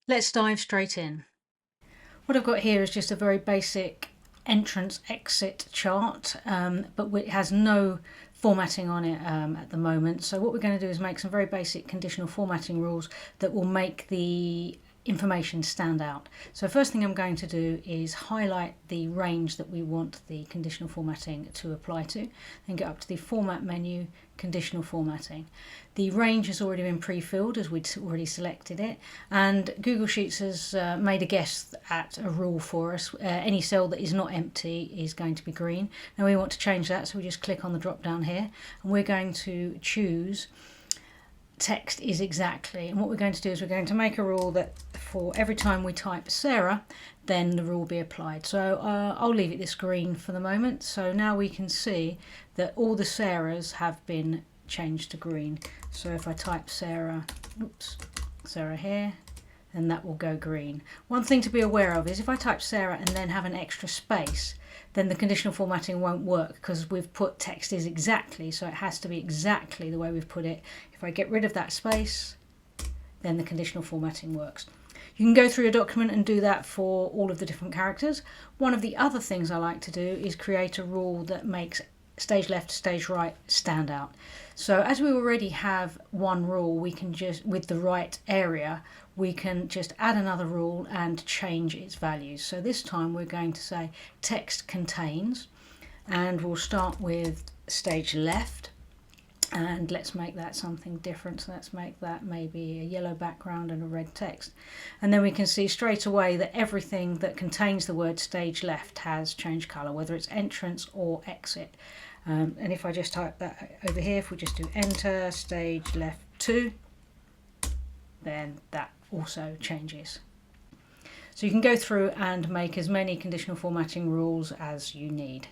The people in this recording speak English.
Let's dive straight in. What I've got here is just a very basic entrance exit chart, but it has no formatting on it at the moment. So what we're going to do is make some very basic conditional formatting rules that will make the information stand out. So first thing I'm going to do is highlight the range that we want the conditional formatting to apply to, then get up to the format menu, conditional formatting. The range has already been pre-filled as we'd already selected it, and Google Sheets has made a guess at a rule for us. Any cell that is not empty is going to be green. Now we want to change that, so we just click on the drop down here and we're going to choose text is exactly, and what we're going to do is we're going to make a rule that for every time we type Sarah, then the rule will be applied. So I'll leave it this green for the moment. So now we can see that all the Sarahs have been changed to green. So if I type Sarah, Sarah here, then that will go green. One thing to be aware of is if I type Sarah and then have an extra space, then the conditional formatting won't work because we've put text is exactly, so it has to be exactly the way we've put it. If I get rid of that space, then the conditional formatting works. You can go through your document and do that for all of the different characters. One of the other things I like to do is create a rule that makes stage left, stage right stand out. So as we already have one rule, we can just, with the right area, we can just add another rule and change its values. So this time we're going to say text contains, and we'll start with stage left, and let's make that something different. So let's make that maybe a yellow background and a red text. And then we can see straight away that everything that contains the word stage left has changed colour, whether it's entrance or exit. And if I just type that over here, if we just do enter stage left 2, then that also changes. So you can go through and make as many conditional formatting rules as you need.